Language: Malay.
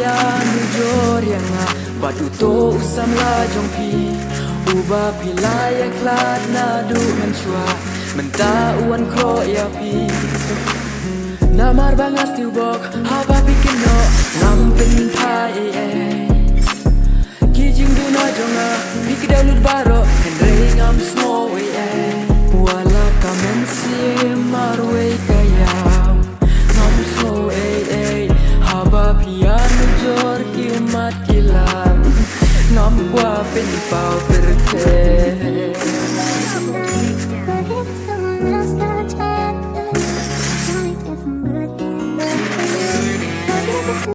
pian jor yang batu to usam la jong pi uba pilai klat na du menchua menta uan kro ya pi namar bangas tiu bok haba bikin no ngam pen thai ki jing du no jonga bik dalut baro kan re ngam snow wala kamen si marwe kaya ngam snow haba pian jor ki mat kilang ngam kwa pen pau perke